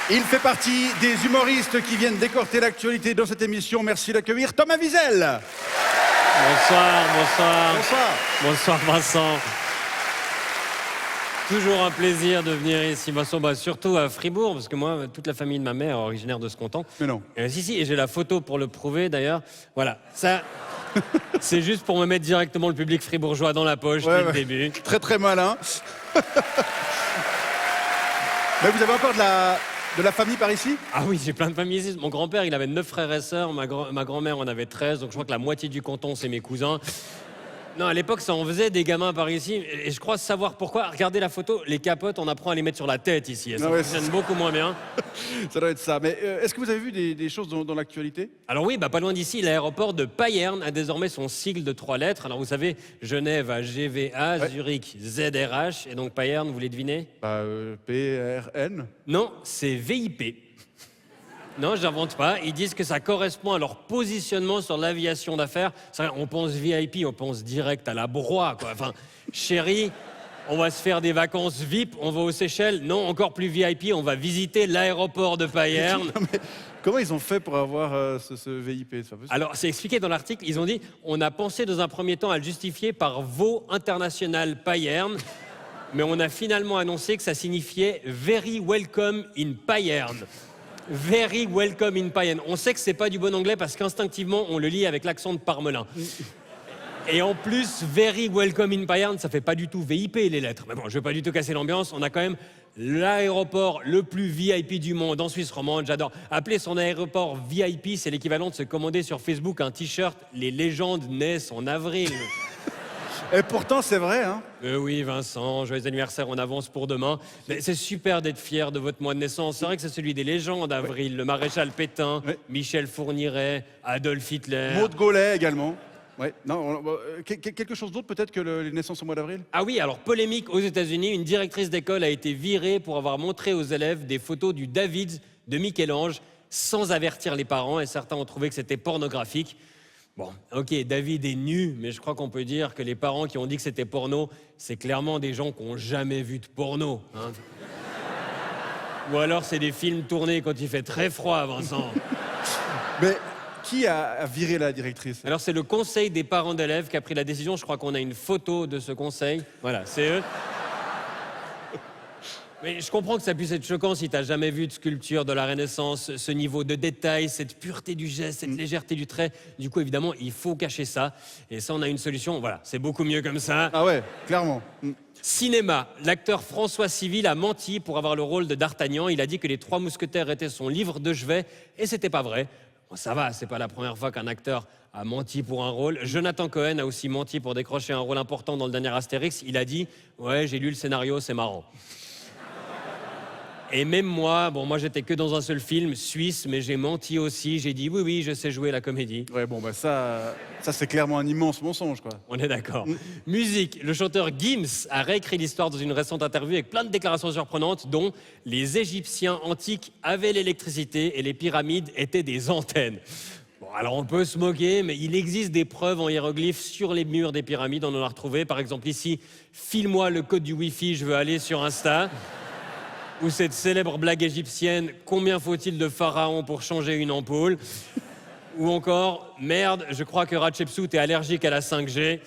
Il fait partie des humoristes qui viennent décorter l'actualité dans cette émission. Merci d'accueillir Thomas Wiesel. Bonsoir, bonsoir. Bonsoir. Bonsoir Vincent. Toujours un plaisir de venir ici, Vincent, surtout à Fribourg, parce que moi, toute la famille de ma mère est originaire de ce canton. Mais non. Si, et j'ai la photo pour le prouver d'ailleurs. Voilà, ça, c'est juste pour me mettre directement le public fribourgeois dans la poche dès le début. Très très malin. Mais vous avez encore de la famille par ici? Ah oui, j'ai plein de familles ici. Mon grand-père, il avait 9 frères et sœurs, ma grand-mère en avait 13, donc je crois que la moitié du canton, c'est mes cousins. Non, à l'époque, ça en faisait des gamins par ici, et je crois savoir pourquoi. Regardez la photo, les capotes, on apprend à les mettre sur la tête ici, et ça fonctionne beaucoup moins bien. Ça doit être ça. Mais est-ce que vous avez vu des choses dans l'actualité? Alors oui, pas loin d'ici, l'aéroport de Payerne a désormais son sigle de 3 lettres. Alors vous savez, Genève a GVA, Zurich ZRH, et donc Payerne, vous voulez deviner? PRN? Non, c'est VIP. Non, j'invente pas. Ils disent que ça correspond à leur positionnement sur l'aviation d'affaires. On pense VIP, on pense direct à la broie, quoi. Enfin, chérie, on va se faire des vacances VIP, on va aux Seychelles. Non, encore plus VIP, on va visiter l'aéroport de Payerne. Comment ils ont fait pour avoir ce VIP? Alors, c'est expliqué dans l'article. Ils ont dit, on a pensé dans un premier temps à le justifier par Veau International Payerne, mais on a finalement annoncé que ça signifiait Very Welcome in Payerne. Very welcome in Payerne. On sait que c'est pas du bon anglais parce qu'instinctivement, on le lit avec l'accent de Parmelin. Et en plus, very welcome in Payerne, ça fait pas du tout VIP les lettres. Mais bon, je vais pas du tout casser l'ambiance. On a quand même l'aéroport le plus VIP du monde en Suisse romande. J'adore. Appeler son aéroport VIP, c'est l'équivalent de se commander sur Facebook un t-shirt « Les légendes naissent en avril ». Et pourtant, c'est vrai, hein? Oui, Vincent, joyeux anniversaire en avance pour demain. Mais c'est super d'être fier de votre mois de naissance. C'est vrai que c'est celui des légendes, avril. Le maréchal Pétain, Michel Fourniret, Adolf Hitler. Maud Gaulet également. Ouais. Non, quelque chose d'autre peut-être que les naissances au mois d'avril? Ah oui, alors polémique aux États-Unis. Une directrice d'école a été virée pour avoir montré aux élèves des photos du David de Michel-Ange sans avertir les parents. Et certains ont trouvé que c'était pornographique. Bon, ok, David est nu, mais je crois qu'on peut dire que les parents qui ont dit que c'était porno, c'est clairement des gens qui n'ont jamais vu de porno. Hein. Ou alors c'est des films tournés quand il fait très froid, Vincent. Mais qui a viré la directrice? Alors c'est le conseil des parents d'élèves qui a pris la décision. Je crois qu'on a une photo de ce conseil. Voilà, c'est eux. Mais je comprends que ça puisse être choquant si tu n'as jamais vu de sculpture de la Renaissance, ce niveau de détail, cette pureté du geste, cette légèreté du trait. Du coup, évidemment, il faut cacher ça. Et ça, on a une solution. Voilà, c'est beaucoup mieux comme ça. Ah ouais, clairement. Cinéma. L'acteur François Civil a menti pour avoir le rôle de D'Artagnan. Il a dit que Les Trois Mousquetaires étaient son livre de chevet. Et c'était pas vrai. Bon, ça va, c'est pas la première fois qu'un acteur a menti pour un rôle. Jonathan Cohen a aussi menti pour décrocher un rôle important dans le dernier Astérix. Il a dit « Ouais, j'ai lu le scénario, c'est marrant ». Et même moi, moi j'étais que dans un seul film, Suisse, mais j'ai menti aussi. J'ai dit oui, je sais jouer la comédie. Ouais, bon, ça c'est clairement un immense mensonge, quoi. On est d'accord. Musique, le chanteur Gims a réécrit l'histoire dans une récente interview avec plein de déclarations surprenantes, dont les Égyptiens antiques avaient l'électricité et les pyramides étaient des antennes. Bon, alors on peut se moquer, mais il existe des preuves en hiéroglyphes sur les murs des pyramides, on en a retrouvé. Par exemple ici, file-moi le code du Wi-Fi, je veux aller sur Insta. Ou cette célèbre blague égyptienne, combien faut-il de pharaons pour changer une ampoule? Ou encore, merde, je crois que Hatshepsut est allergique à la 5G.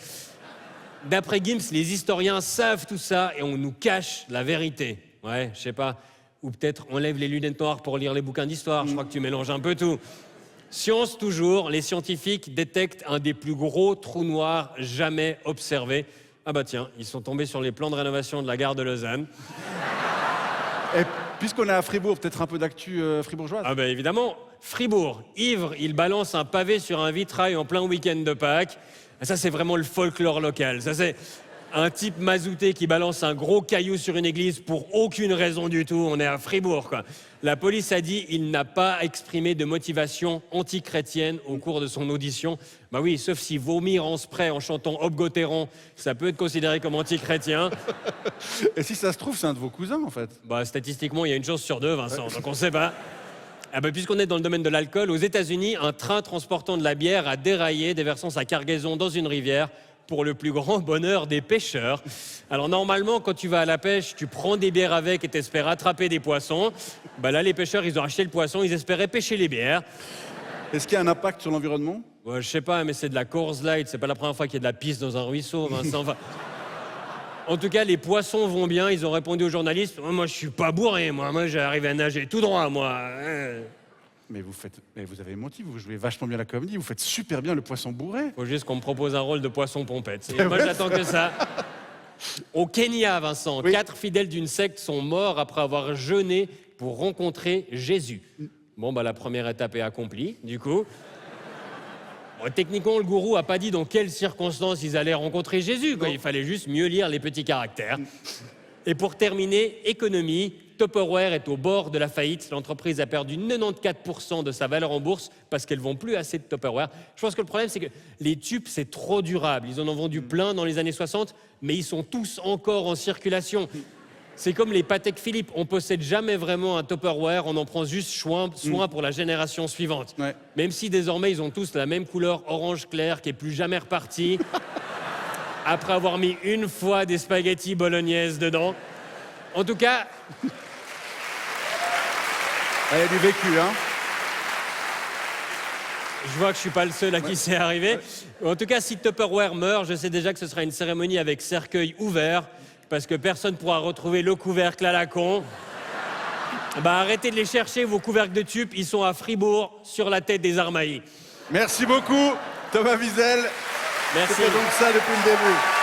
D'après Gims, les historiens savent tout ça et on nous cache la vérité. Ouais, je sais pas. Ou peut-être on lève les lunettes noires pour lire les bouquins d'histoire. Je crois que tu mélanges un peu tout. Science toujours, les scientifiques détectent un des plus gros trous noirs jamais observés. Ah bah tiens, ils sont tombés sur les plans de rénovation de la gare de Lausanne. Et puisqu'on est à Fribourg, peut-être un peu d'actu fribourgeoise? Ah ben évidemment, Fribourg, ivre, il balance un pavé sur un vitrail en plein week-end de Pâques. Ça, c'est vraiment le folklore local. Ça, c'est un type mazouté qui balance un gros caillou sur une église pour aucune raison du tout. On est à Fribourg, quoi. La police a dit qu'il n'a pas exprimé de motivation anti-chrétienne au cours de son audition. Bah oui, sauf si vomir en spray en chantant Hob Gauthieron, ça peut être considéré comme anti-chrétien. Et si ça se trouve, c'est un de vos cousins, en fait? Bah statistiquement, il y a une chance sur deux, Vincent, donc on sait pas. Ah bah, puisqu'on est dans le domaine de l'alcool, aux États-Unis, un train transportant de la bière a déraillé, déversant sa cargaison dans une rivière. pour le plus grand bonheur des pêcheurs. Alors normalement, quand tu vas à la pêche, tu prends des bières avec et t'espères attraper des poissons. Bah là, les pêcheurs, ils ont acheté le poisson, ils espéraient pêcher les bières. Est-ce qu'il y a un impact sur l'environnement? Ouais, je sais pas, mais c'est de la Coors Light, c'est pas la première fois qu'il y a de la pisse dans un ruisseau, Vincent. Enfin, en tout cas, les poissons vont bien, ils ont répondu aux journalistes. Moi, je suis pas bourré, moi j'arrive à nager tout droit, moi. Mais vous avez menti, vous jouez vachement bien la comédie, vous faites super bien le poisson bourré. Faut juste qu'on me propose un rôle de poisson pompette. Et moi, j'attends que ça. Au Kenya, Vincent, Oui. 4 fidèles d'une secte sont morts après avoir jeûné pour rencontrer Jésus. Bon, bah la première étape est accomplie, du coup. Bon, techniquement, le gourou a pas dit dans quelles circonstances ils allaient rencontrer Jésus, quoi. Il fallait juste mieux lire les petits caractères. Et pour terminer, économie, Tupperware est au bord de la faillite. L'entreprise a perdu 94% de sa valeur en bourse parce qu'elles ne vend plus assez de Tupperware. Je pense que le problème, c'est que les tubes, c'est trop durable. Ils en ont vendu plein dans les années 60, mais ils sont tous encore en circulation. C'est comme les Patek Philippe. On ne possède jamais vraiment un Tupperware, on en prend juste soin pour la génération suivante. Ouais. Même si désormais, ils ont tous la même couleur orange clair qui n'est plus jamais repartie. Après avoir mis une fois des spaghettis bolognaises dedans. En tout cas, Il y a du vécu, hein. je vois que je suis pas le seul à qui c'est arrivé. En tout cas, si Tupperware meurt, je sais déjà que ce sera une cérémonie avec cercueil ouvert, parce que personne ne pourra retrouver le couvercle à la con. Bah arrêtez de les chercher, vos couvercles de tubes, ils sont à Fribourg, sur la tête des Armaillis. Merci beaucoup, Thomas Wiesel. Merci. C'était donc ça depuis le début.